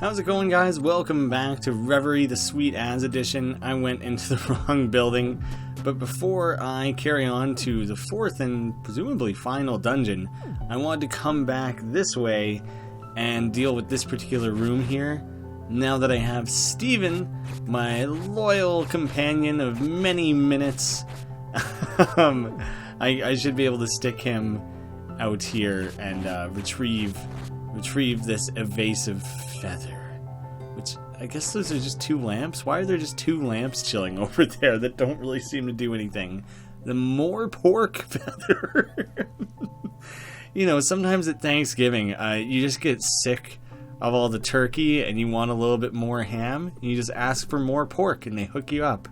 How's it going, guys? Welcome back to Reverie Sweet As Edition. I went into the wrong building, but before I carry on to the fourth and presumably final dungeon, I wanted to come back this way and deal with this particular room here. Now that I have Steven, my loyal companion of many minutes, I should be able to stick him out here and retrieve this evasive feather. Which, I guess those are just two lamps? Why are there just two lamps chilling over there that don't really seem to do anything? The more pork feather. You know, sometimes at Thanksgiving, you just get sick of all the turkey and you want a little bit more ham. And you just ask for more pork and they hook you up.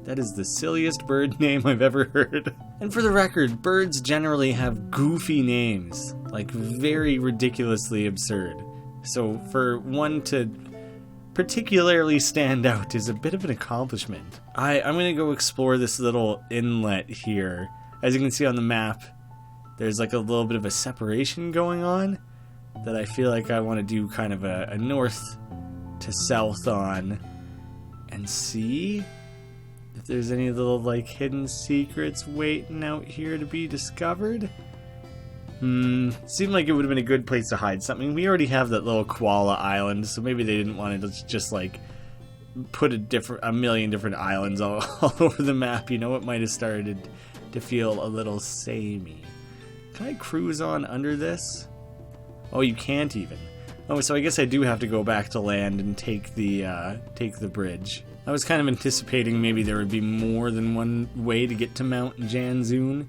That is the silliest bird name I've ever heard. And for the record, birds generally have goofy names, like very ridiculously absurd. So for one to particularly stand out is a bit of an accomplishment. I'm going to go explore this little inlet here. As you can see on the map, there's like a little bit of a separation going on that I feel like I want to do kind of a north to south on and see if there's any little like hidden secrets waiting out here to be discovered. Seemed like it would have been a good place to hide something. We already have that little koala island, so maybe they didn't want to just like put a million different islands all over the map. You know, it might have started to feel a little samey. Can I cruise on under this? Oh, you can't even. Oh, so I guess I do have to go back to land and take the bridge. I was kind of anticipating maybe there would be more than one way to get to Mount Janzoon.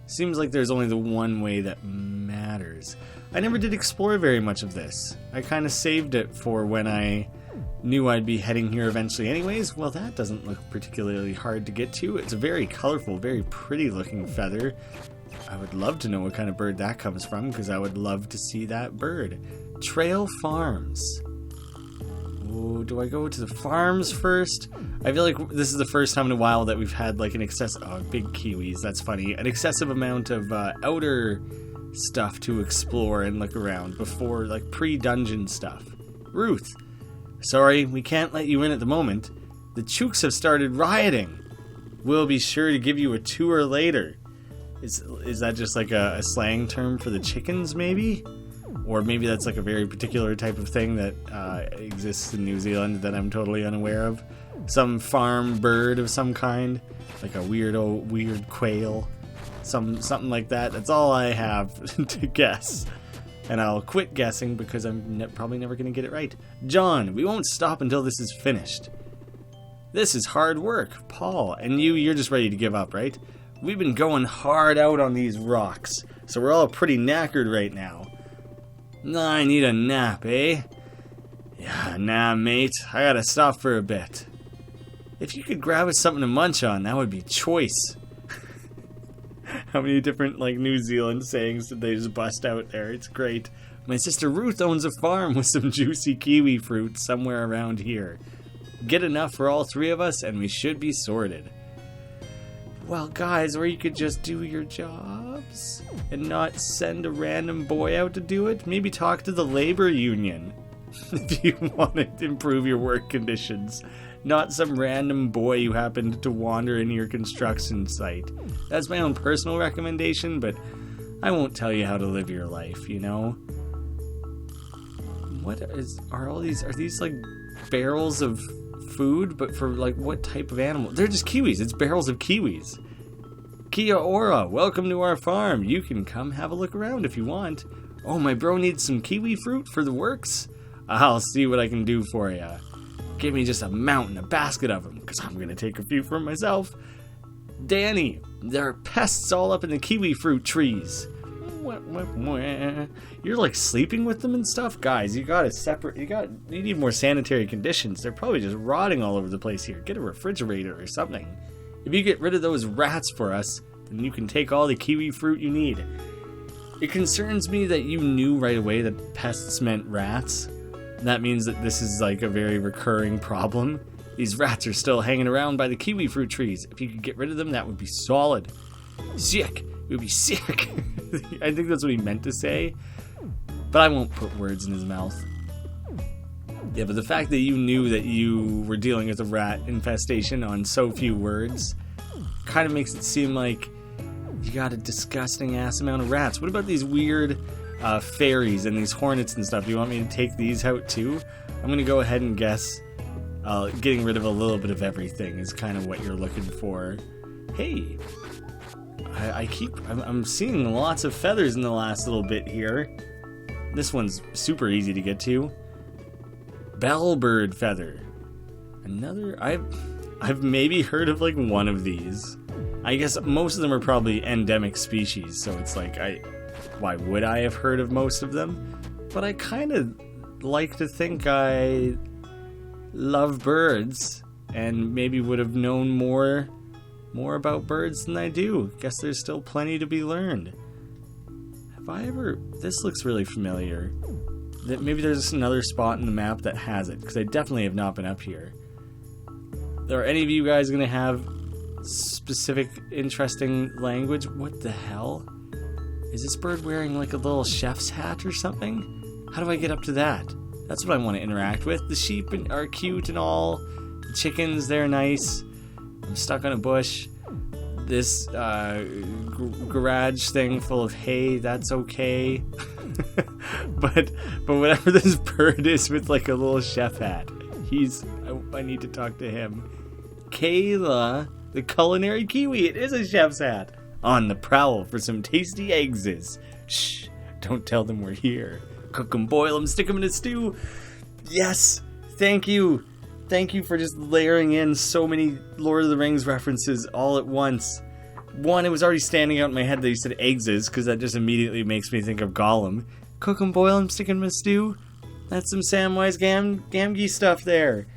Seems like there's only the one way that matters. I never did explore very much of this. I kind of saved it for when I knew I'd be heading here eventually anyways. Well, that doesn't look particularly hard to get to. It's a very colorful, very pretty looking feather. I would love to know what kind of bird that comes from, because I would love to see that bird. Trail Farms. Oh, do I go to the farms first? I feel like this is the first time in a while that we've had like an big kiwis, that's funny. An excessive amount of outer stuff to explore and look around before, like pre-dungeon stuff. Ruth, sorry, we can't let you in at the moment. The Chooks have started rioting. We'll be sure to give you a tour later. Is that just like a slang term for the chickens, maybe? Or maybe that's like a very particular type of thing that exists in New Zealand that I'm totally unaware of. Some farm bird of some kind, like a weird quail, something like that. That's all I have to guess. And I'll quit guessing because I'm probably never going to get it right. John, we won't stop until this is finished. This is hard work. Paul, and you're just ready to give up, right? We've been going hard out on these rocks, so we're all pretty knackered right now. I need a nap, eh? Yeah, nah, mate. I gotta stop for a bit. If you could grab us something to munch on, that would be choice. How many different, like, New Zealand sayings did they just bust out there? It's great. My sister Ruth owns a farm with some juicy kiwi fruit somewhere around here. Get enough for all three of us, and we should be sorted. Well, guys, or you could just do your jobs and not send a random boy out to do it. Maybe talk to the labor union if you want to improve your work conditions. Not some random boy who happened to wander into your construction site. That's my own personal recommendation, but I won't tell you how to live your life, you know? Are these like barrels of food, but for like what type of animal? They're just kiwis. It's barrels of kiwis. Kia ora, welcome to our farm. You can come have a look around if you want. Oh, my bro needs some kiwi fruit for the works? I'll see what I can do for you. Give me just a basket of them, because I'm going to take a few for myself. Danny, there are pests all up in the kiwi fruit trees. You're like sleeping with them and stuff? Guys, you need more sanitary conditions. They're probably just rotting all over the place here. Get a refrigerator or something. If you get rid of those rats for us, then you can take all the kiwi fruit you need. It concerns me that you knew right away that pests meant rats. That means that this is like a very recurring problem. These rats are still hanging around by the kiwi fruit trees. If you could get rid of them, that would be solid. Sick. It would be sick. I think that's what he meant to say. But I won't put words in his mouth. Yeah, but the fact that you knew that you were dealing with a rat infestation on so few words kind of makes it seem like you got a disgusting ass amount of rats. What about these weird fairies and these hornets and stuff? Do you want me to take these out too? I'm going to go ahead and guess getting rid of a little bit of everything is kind of what you're looking for. Hey, I'm seeing lots of feathers in the last little bit here. This one's super easy to get to. Bellbird feather. Another, I've maybe heard of like one of these. I guess most of them are probably endemic species, so it's like, why would I have heard of most of them? But I kind of like to think I love birds, and maybe would have known more about birds than I do. Guess there's still plenty to be learned. Have I ever... This looks really familiar. Maybe there's another spot in the map that has it, because I definitely have not been up here. Are any of you guys going to have specific interesting language? What the hell? Is this bird wearing like a little chef's hat or something? How do I get up to that? That's what I want to interact with. The sheep are cute and all. The chickens, they're nice. I'm stuck on a bush. This garage thing full of hay, that's okay. but whatever this bird is with like a little chef hat, I need to talk to him. Kayla, the culinary kiwi, it is a chef's hat. On the prowl for some tasty eggs. Shh, don't tell them we're here. Cook them, boil them, stick them in a stew. Yes, thank you. Thank you for just layering in so many Lord of the Rings references all at once. One, it was already standing out in my head that you said eggses, because that just immediately makes me think of Gollum. Cook them, boil them, stick them in a stew. That's some Samwise Gamgee stuff there.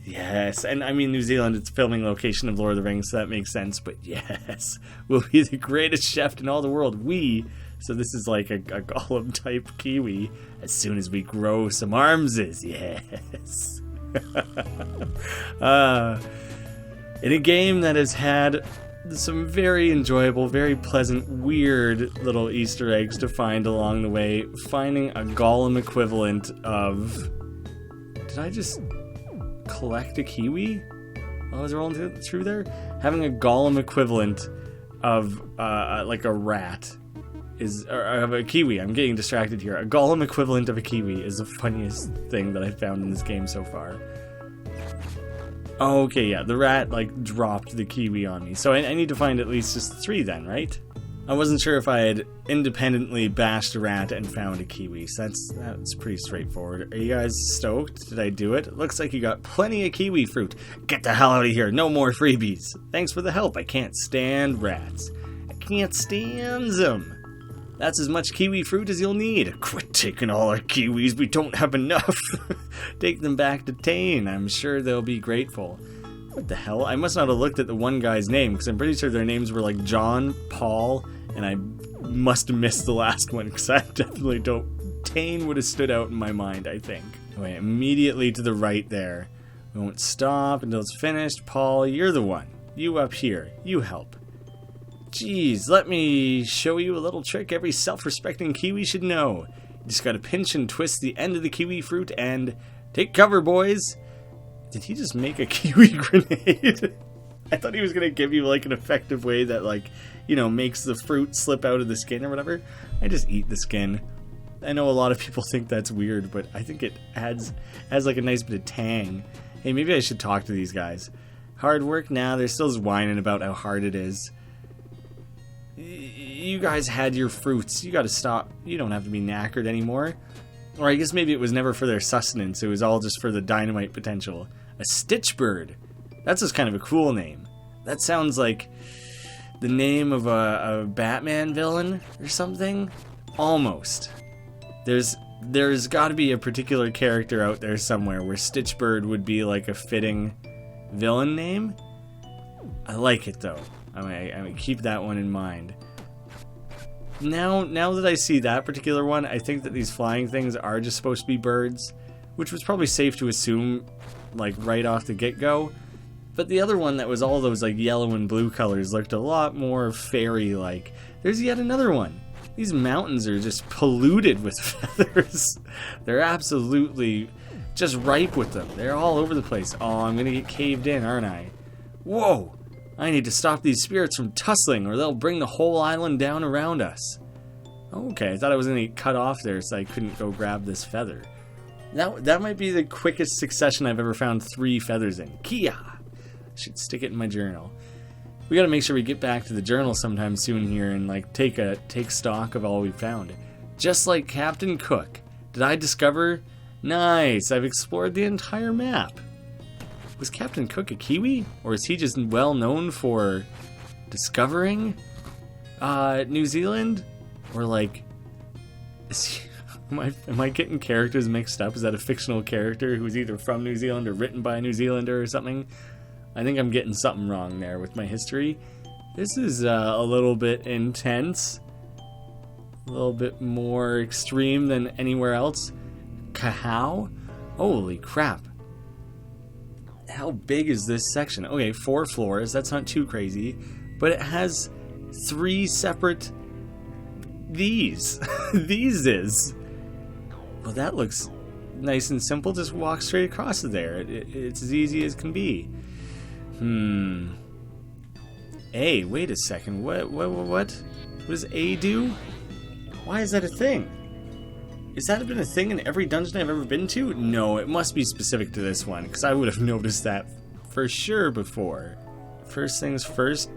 Yes, and I mean New Zealand, it's a filming location of Lord of the Rings, so that makes sense. But yes, we'll be the greatest chef in all the world. So this is like a Gollum-type kiwi. As soon as we grow some armses, yes. In a game that has had some very enjoyable, very pleasant, weird little Easter eggs to find along the way, finding a Gollum equivalent of... Did I just collect a kiwi? I was rolling through there? Having a Gollum equivalent of like a rat of a kiwi. I'm getting distracted here. A Gollum equivalent of a kiwi is the funniest thing that I've found in this game so far. Oh, okay, yeah, the rat, like, dropped the kiwi on me. So I need to find at least just 3 then, right? I wasn't sure if I had independently bashed a rat and found a kiwi, so that's pretty straightforward. Are you guys stoked? Did I do it? It looks like you got plenty of kiwi fruit. Get the hell out of here, no more freebies. Thanks for the help, I can't stand rats. I can't stand them. That's as much kiwi fruit as you'll need. Quit taking all our kiwis, we don't have enough. Take them back to Tane, I'm sure they'll be grateful. What the hell? I must not have looked at the one guy's name, because I'm pretty sure their names were like John, Paul, and I must have missed the last one, because I definitely don't... Tane would have stood out in my mind, I think. Anyway, immediately to the right there. We won't stop until it's finished. Paul, you're the one. You up here. You help. Geez, let me show you a little trick every self-respecting kiwi should know. You just gotta pinch and twist the end of the kiwi fruit and... Take cover, boys! Did he just make a kiwi grenade? I thought he was gonna give you like an effective way that like, you know, makes the fruit slip out of the skin or whatever. I just eat the skin. I know a lot of people think that's weird, but I think it adds like a nice bit of tang. Hey, maybe I should talk to these guys. Hard work? Nah, they're still just whining about how hard it is. You guys had your fruits. You gotta stop. You don't have to be knackered anymore. Or I guess maybe it was never for their sustenance. It was all just for the dynamite potential. A stitchbird. That's just kind of a cool name. That sounds like the name of a Batman villain or something. Almost. There's got to be a particular character out there somewhere where Stitchbird would be like a fitting villain name. I like it though. I'm gonna keep that one in mind. Now that I see that particular one, I think that these flying things are just supposed to be birds, which was probably safe to assume, like right off the get-go. But the other one that was all those like yellow and blue colors looked a lot more fairy-like. There's yet another one. These mountains are just polluted with feathers. They're absolutely just ripe with them. They're all over the place. Oh, I'm gonna get caved in, aren't I? Whoa! I need to stop these spirits from tussling, or they'll bring the whole island down around us. Okay, I thought I was gonna get cut off there, so I couldn't go grab this feather. That might be the quickest succession I've ever found 3 feathers in. Kia! Should stick it in my journal. We gotta make sure we get back to the journal sometime soon here and like take stock of all we found. Just like Captain Cook. Did I discover? Nice! I've explored the entire map. Was Captain Cook a Kiwi? Or is he just well known for discovering New Zealand? Or like, am I getting characters mixed up? Is that a fictional character who's either from New Zealand or written by a New Zealander or something? I think I'm getting something wrong there with my history. This is a little bit intense. A little bit more extreme than anywhere else. Kahau? Holy crap. How big is this section? Okay, 4 floors. That's not too crazy. But it has 3 separate... These. These is. Well, that looks nice and simple. Just walk straight across there. It's as easy as can be. A, wait a second. What does A do? Why is that a thing? Has that been a thing in every dungeon I've ever been to? No, it must be specific to this one, because I would have noticed that for sure before. First things first,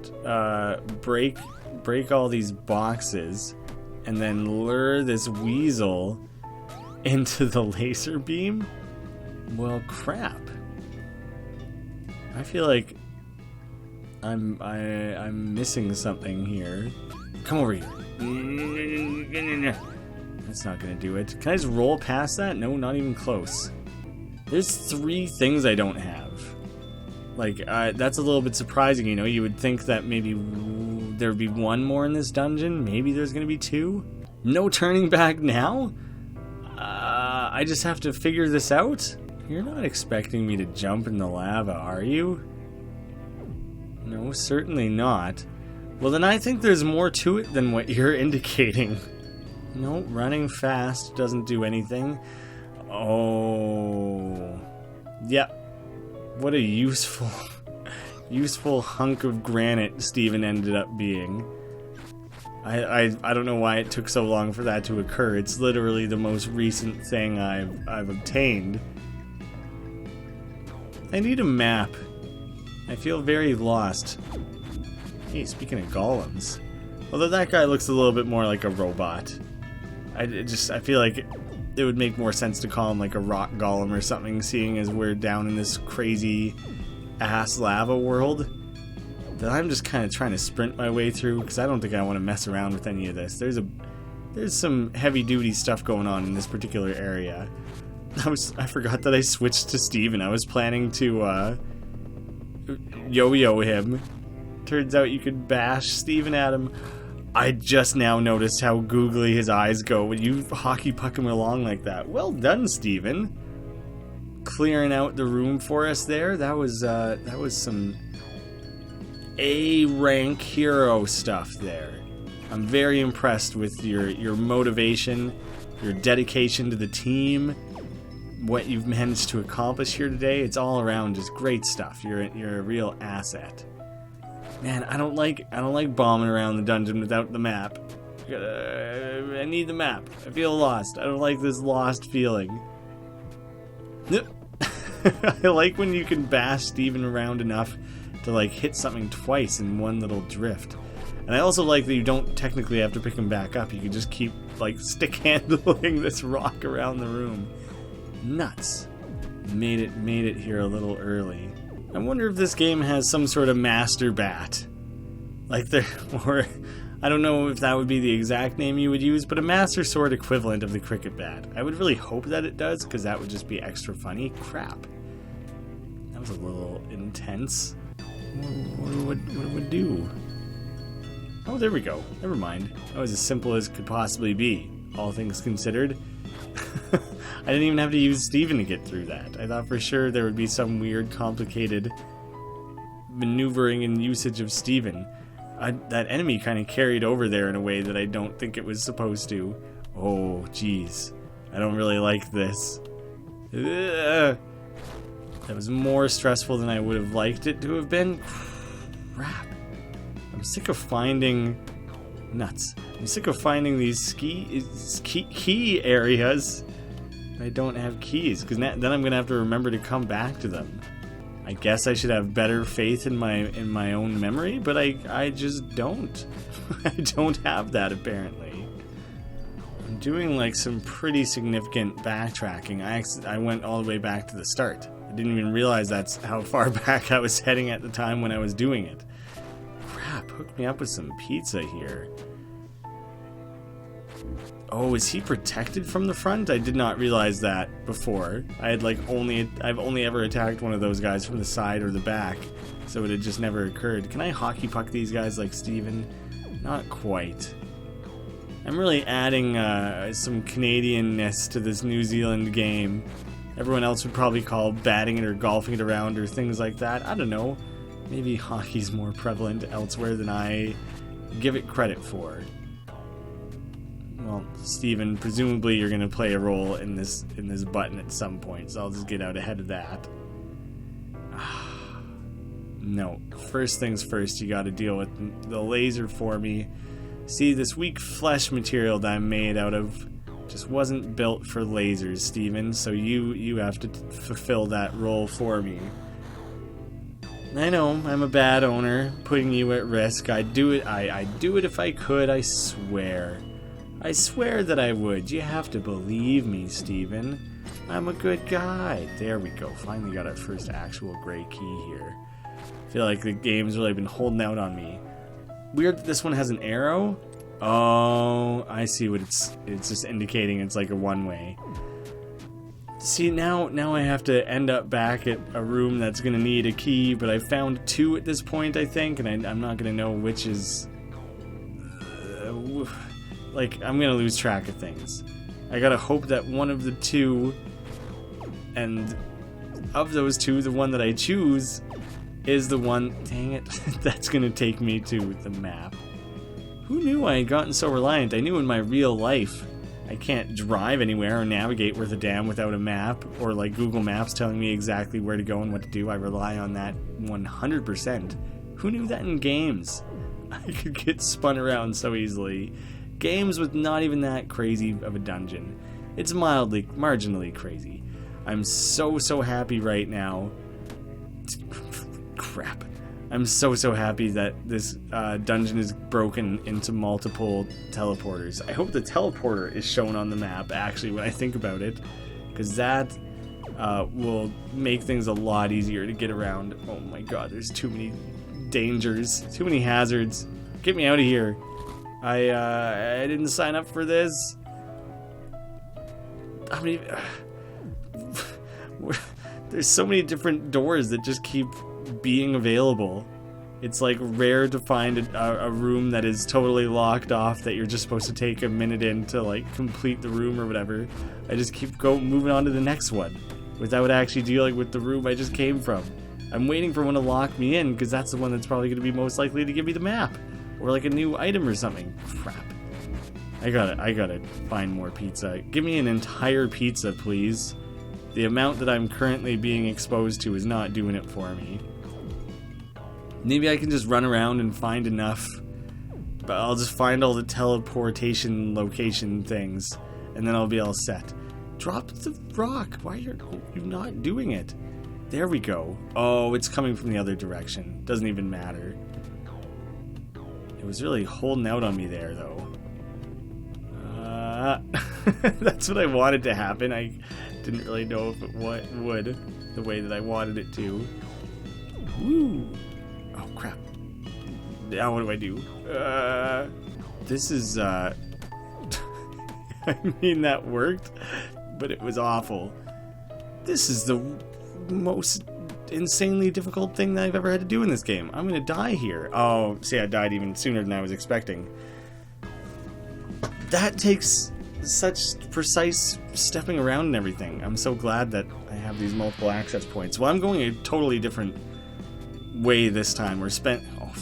break all these boxes, and then lure this weasel into the laser beam? Well, crap. I feel like I'm missing something here. Come over here. That's not gonna do it. Can I just roll past that? No, not even close. There's 3 things I don't have. Like, that's a little bit surprising, you know? You would think that maybe there would be 1 more in this dungeon. Maybe there's gonna be 2. No turning back now? I just have to figure this out? You're not expecting me to jump in the lava, are you? No, certainly not. Well, then I think there's more to it than what you're indicating. No, running fast doesn't do anything. Oh. Yep. What a useful hunk of granite Steven ended up being. I don't know why it took so long for that to occur. It's literally the most recent thing I've obtained. I need a map. I feel very lost. Hey, speaking of golems. Although that guy looks a little bit more like a robot. I feel like it would make more sense to call him like a rock golem or something, seeing as we're down in this crazy ass lava world that I'm just kind of trying to sprint my way through, because I don't think I want to mess around with any of this. There's some heavy duty stuff going on in this particular area. I forgot that I switched to Steven. I was planning to yo-yo him. Turns out you could bash Steven at him. I just now noticed how googly his eyes go when you hockey puck him along like that. Well done, Steven. Clearing out the room for us there. That was some A-rank hero stuff there. I'm very impressed with your motivation, your dedication to the team, what you've managed to accomplish here today. It's all around just great stuff. You're a real asset. Man, I don't like bombing around the dungeon without the map. I need the map. I feel lost. I don't like this lost feeling. I like when you can bash Steven around enough to like hit something twice in one little drift. And I also like that you don't technically have to pick him back up. You can just keep like stick handling this rock around the room. Nuts. Made it here a little early. I wonder if this game has some sort of master bat. Or I don't know if that would be the exact name you would use, but a master sword equivalent of the cricket bat. I would really hope that it does, because that would just be extra funny. Crap. That was a little intense. What would it do? Oh, there we go. Never mind. That was as simple as could possibly be, all things considered. I didn't even have to use Steven to get through that. I thought for sure there would be some weird, complicated maneuvering and usage of Steven. That enemy kind of carried over there in a way that I don't think it was supposed to. Oh, jeez. I don't really like this. Ugh. That was more stressful than I would have liked it to have been. Crap. I'm sick of finding... Nuts. I'm sick of finding these key areas. I don't have keys, because then I'm going to have to remember to come back to them. I guess I should have better faith in my own memory, but I just don't. I don't have that, apparently. I'm doing like some pretty significant backtracking. I went all the way back to the start. I didn't even realize that's how far back I was heading at the time when I was doing it. Crap, hook me up with some pizza here. Oh, is he protected from the front? I did not realize that before. I've only ever attacked one of those guys from the side or the back, so it had just never occurred. Can I hockey puck these guys like Steven? Not quite. I'm really adding some Canadianness to this New Zealand game. Everyone else would probably call batting it or golfing it around or things like that. I don't know. Maybe hockey's more prevalent elsewhere than I give it credit for. Well, Steven, presumably you're going to play a role in this button at some point, so I'll just get out ahead of that. No, first things first, you got to deal with the laser for me. See, this weak flesh material that I'm made out of just wasn't built for lasers, Steven, so you have to fulfill that role for me. I know, I'm a bad owner, putting you at risk. I'd do it if I could, I swear. I swear that I would. You have to believe me, Steven. I'm a good guy. There we go. Finally got our first actual gray key here. I feel like the game's really been holding out on me. Weird that this one has an arrow. Oh, I see what it's just indicating. It's like a one-way. See, now I have to end up back at a room that's going to need a key, but I found two at this point, I think, and I'm not going to know which is... Like, I'm going to lose track of things. I gotta hope that one of the two, and of those two, the one that I choose is the one, dang it, that's going to take me to the map. Who knew I had gotten so reliant? I knew in my real life I can't drive anywhere or navigate worth a damn without a map, or like Google Maps telling me exactly where to go and what to do. I rely on that 100%. Who knew that in games? I could get spun around so easily. Games with not even that crazy of a dungeon. It's marginally crazy. I'm so happy right now. Crap. I'm so happy that this dungeon is broken into multiple teleporters. I hope the teleporter is shown on the map, actually, when I think about it, because that will make things a lot easier to get around. Oh my god, there's too many dangers, too many hazards. Get me out of here. I didn't sign up for this. I mean, there's so many different doors that just keep being available. It's like rare to find a room that is totally locked off that you're just supposed to take a minute in to like complete the room or whatever. I just keep moving on to the next one without actually dealing with the room I just came from. I'm waiting for one to lock me in because that's the one that's probably going to be most likely to give me the map or like a new item or something. Crap. I gotta find more pizza. Give me an entire pizza, please. The amount that I'm currently being exposed to is not doing it for me. Maybe I can just run around and find enough, but I'll just find all the teleportation location things, and then I'll be all set. Drop the rock. Why are you not doing it? There we go. Oh, it's coming from the other direction. Doesn't even matter. It was really holding out on me there, though. That's what I wanted to happen. I didn't really know if it would the way that I wanted it to. Woo! Oh, crap. Now what do I do? This is, I mean, that worked, but it was awful. This is the most insanely difficult thing that I've ever had to do in this game. I'm gonna die here. Oh, see, I died even sooner than I was expecting. That takes such precise stepping around and everything. I'm so glad that I have these multiple access points. Well, I'm going a totally different way this time. Oh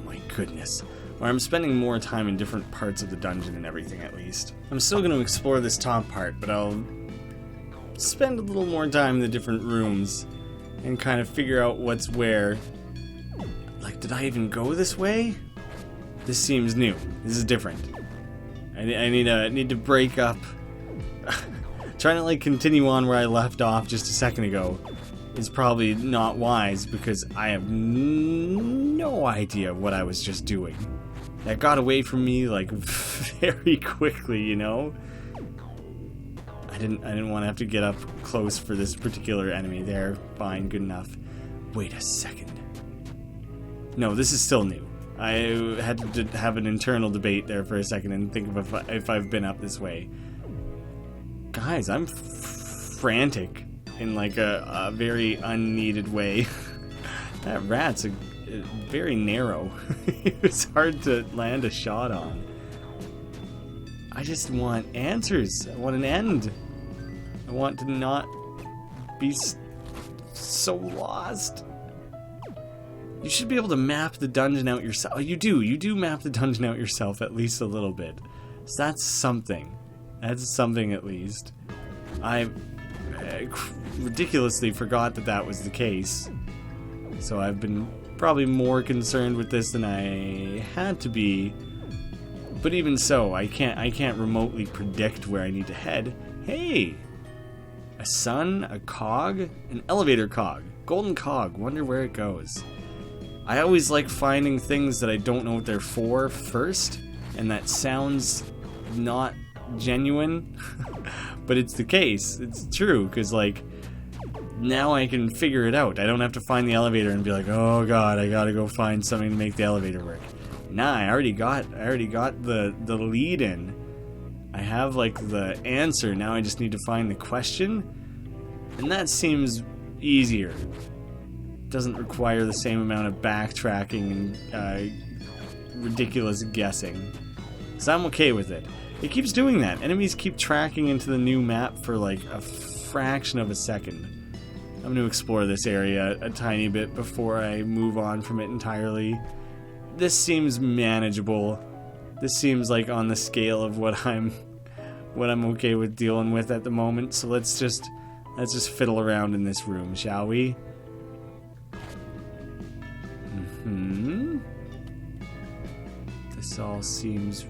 my goodness. Or I'm spending more time in different parts of the dungeon and everything, at least. I'm still going to explore this top part, but I'll spend a little more time in the different rooms and kind of figure out what's where. Like, did I even go this way? This seems new. This is different. I need to break up. Trying to like continue on where I left off just a second ago is probably not wise because I have no idea what I was just doing. That got away from me like very quickly, you know? I didn't want to have to get up close for this particular enemy there. Fine, good enough. Wait a second. No, this is still new. I had to have an internal debate there for a second and think of if I've been up this way. Guys, I'm frantic in like a very unneeded way. That rat's very narrow. It's hard to land a shot on. I just want answers. I want an end. I want to not be so lost. You should be able to map the dungeon out yourself. Oh, you do map the dungeon out yourself at least a little bit. So that's something. That's something at least. I ridiculously forgot that was the case. So I've been probably more concerned with this than I had to be. But even so, I can't remotely predict where I need to head. Hey! A sun, a cog, an elevator cog. Golden cog, wonder where it goes. I always like finding things that I don't know what they're for first, and that sounds not genuine, but it's the case. It's true, because like, now I can figure it out. I don't have to find the elevator and be like, oh god, I gotta go find something to make the elevator work. Nah, I already got the lead in. I have like the answer, now I just need to find the question, and that seems easier. Doesn't require the same amount of backtracking and ridiculous guessing. So I'm okay with it. It keeps doing that. Enemies keep tracking into the new map for like a fraction of a second. I'm going to explore this area a tiny bit before I move on from it entirely. This seems manageable. This seems like on the scale of what I'm okay with dealing with at the moment. So let's just fiddle around in this room, shall we? This all seems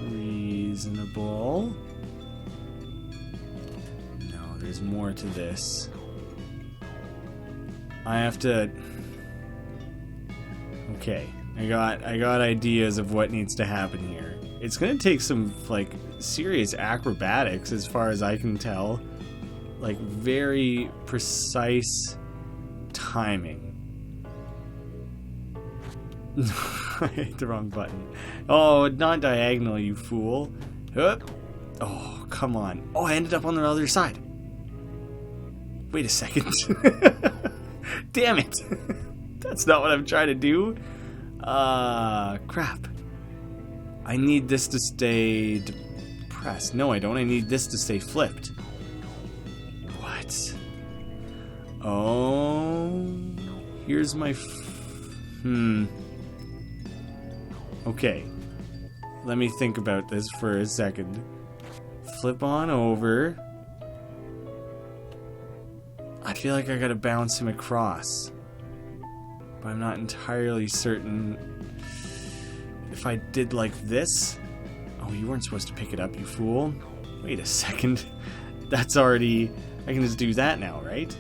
reasonable. No, there's more to this. I have to... Okay, I got ideas of what needs to happen here. It's gonna take some, like, serious acrobatics as far as I can tell. Like, very precise timing. I hit the wrong button. Oh, not diagonal, you fool. Hup. Oh, come on. Oh, I ended up on the other side. Wait a second. Damn it. That's not what I'm trying to do. Crap. I need this to stay depressed. No, I don't. I need this to stay flipped. What? Oh. Here's my... Okay, let me think about this for a second. Flip on over. I feel like I gotta bounce him across, but I'm not entirely certain if I did like this. Oh, you weren't supposed to pick it up, you fool. Wait a second. That's already... I can just do that now, right?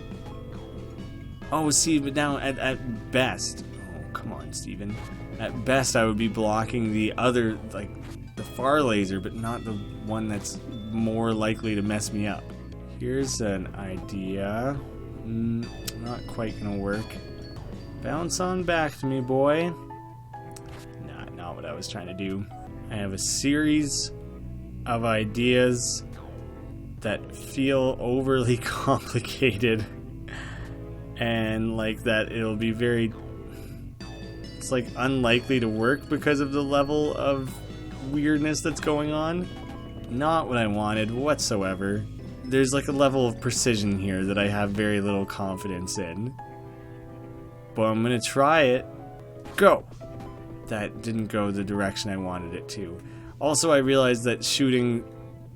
Oh, see, but now at best... Oh, come on, Steven. At best, I would be blocking the other, like, the far laser, but not the one that's more likely to mess me up. Here's an idea. Not quite gonna work. Bounce on back to me, boy. Nah, not what I was trying to do. I have a series of ideas that feel overly complicated, and like that it'll be very... It's like unlikely to work because of the level of weirdness that's going on. Not what I wanted whatsoever. There's like a level of precision here that I have very little confidence in. But I'm gonna try it. Go! That didn't go the direction I wanted it to. Also, I realized that shooting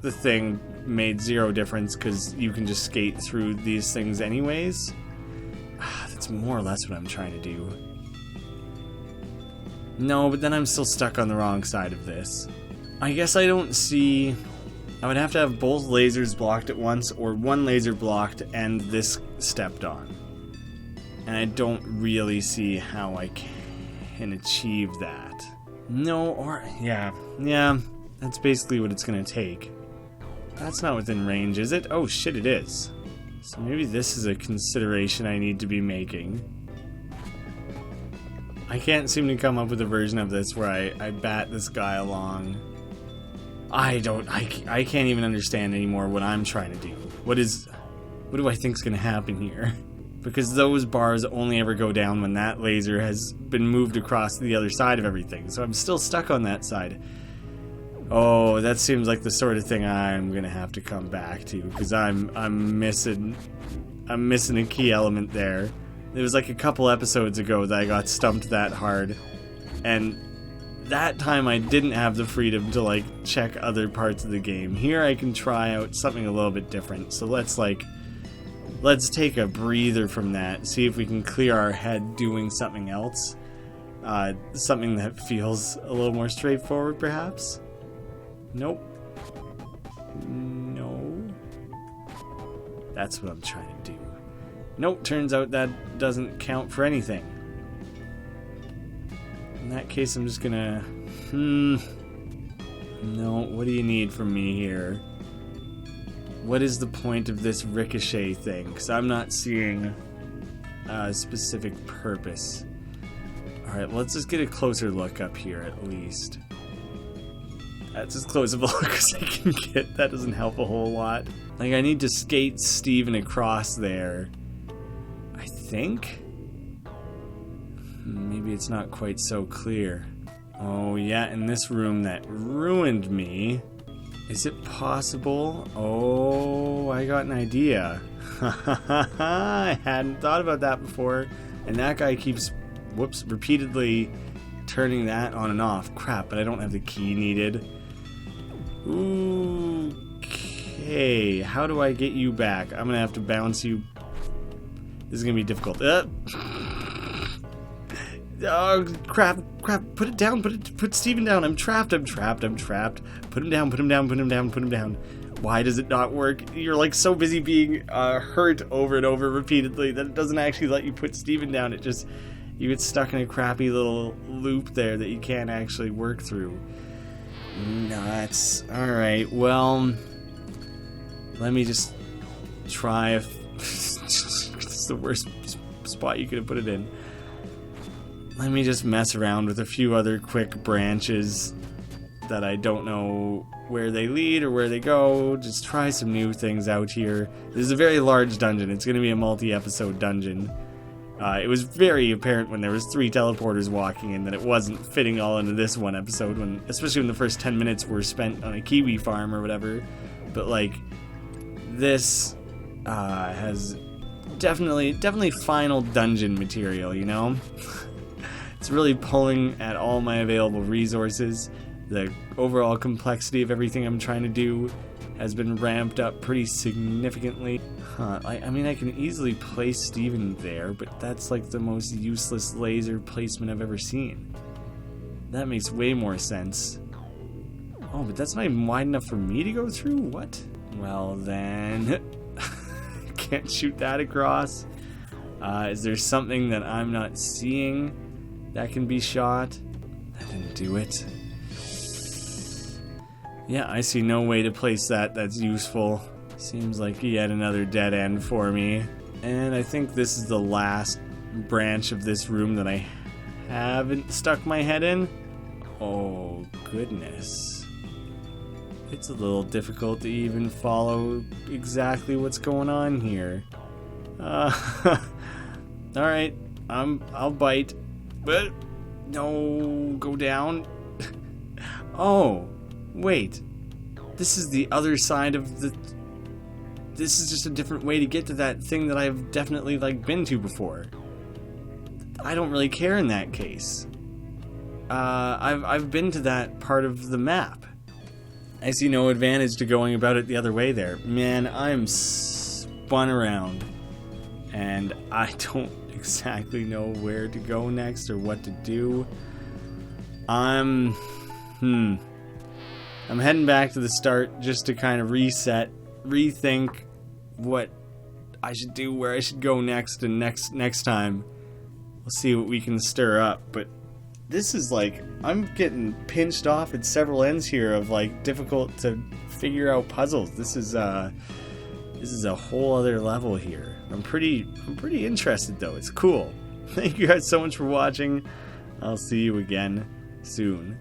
the thing made zero difference because you can just skate through these things anyways. That's more or less what I'm trying to do. No, but then I'm still stuck on the wrong side of this. I guess I don't see... I would have to have both lasers blocked at once, or one laser blocked and this stepped on. And I don't really see how I can achieve that. No, or... Yeah, that's basically what it's gonna take. That's not within range, is it? Oh shit, it is. So maybe this is a consideration I need to be making. I can't seem to come up with a version of this where I bat this guy along. I can't even understand anymore what I'm trying to do. What do I think's gonna happen here? Because those bars only ever go down when that laser has been moved across to the other side of everything. So I'm still stuck on that side. Oh, that seems like the sort of thing I'm gonna have to come back to, because I'm missing a key element there. It was like a couple episodes ago that I got stumped that hard, and that time I didn't have the freedom to like check other parts of the game. Here I can try out something a little bit different. So let's take a breather from that, see if we can clear our head doing something else. Something that feels a little more straightforward, perhaps? Nope. No. That's what I'm trying to do. Nope, turns out that doesn't count for anything. In that case, I'm just gonna... No, what do you need from me here? What is the point of this ricochet thing? Because I'm not seeing a specific purpose. Alright, let's just get a closer look up here at least. That's as close of a look as I can get. That doesn't help a whole lot. Like, I need to skate Steven across there. I think? Maybe it's not quite so clear. Oh, yeah, in this room that ruined me. Is it possible? Oh, I got an idea. I hadn't thought about that before. And that guy keeps, repeatedly turning that on and off. Crap, but I don't have the key needed. Okay, how do I get you back? I'm gonna have to bounce you. This is gonna be difficult. Oh, crap, put it down, put Steven down. I'm trapped. Put him down. Why does it not work? You're like so busy being hurt over and over repeatedly that it doesn't actually let you put Steven down. It just, you get stuck in a crappy little loop there that you can't actually work through. Nuts. Alright, well, let me just try if this is the worst spot you could have put it in. Let me just mess around with a few other quick branches that I don't know where they lead or where they go. Just try some new things out here. This is a very large dungeon. It's going to be a multi-episode dungeon. It was very apparent when there was 3 teleporters walking in that it wasn't fitting all into this one episode, especially when the first 10 minutes were spent on a KIWI farm or whatever. But like, this has definitely final dungeon material, you know? It's really pulling at all my available resources. The overall complexity of everything I'm trying to do has been ramped up pretty significantly. I mean, I can easily place Steven there, but that's like the most useless laser placement I've ever seen. That makes way more sense. Oh, but that's not even wide enough for me to go through? What? Well then... Can't shoot that across. Is there something that I'm not seeing that can be shot? That didn't do it. Yeah, I see no way to place that's useful. Seems like yet another dead end for me. And I think this is the last branch of this room that I haven't stuck my head in. Oh, goodness. It's a little difficult to even follow exactly what's going on here. Alright, I'll bite. But no, go down. Oh, wait. This is the other side of the... This is just a different way to get to that thing that I've definitely, like, been to before. I don't really care in that case. I've been to that part of the map. I see no advantage to going about it the other way there. Man, I'm spun around. And I don't exactly know where to go next or what to do. I'm heading back to the start just to kind of reset, rethink what I should do, where I should go next, and next time we'll see what we can stir up. But this is like, I'm getting pinched off at several ends here of like difficult to figure out puzzles. This is a whole other level here. I'm pretty interested though. It's cool. Thank you guys so much for watching. I'll see you again soon.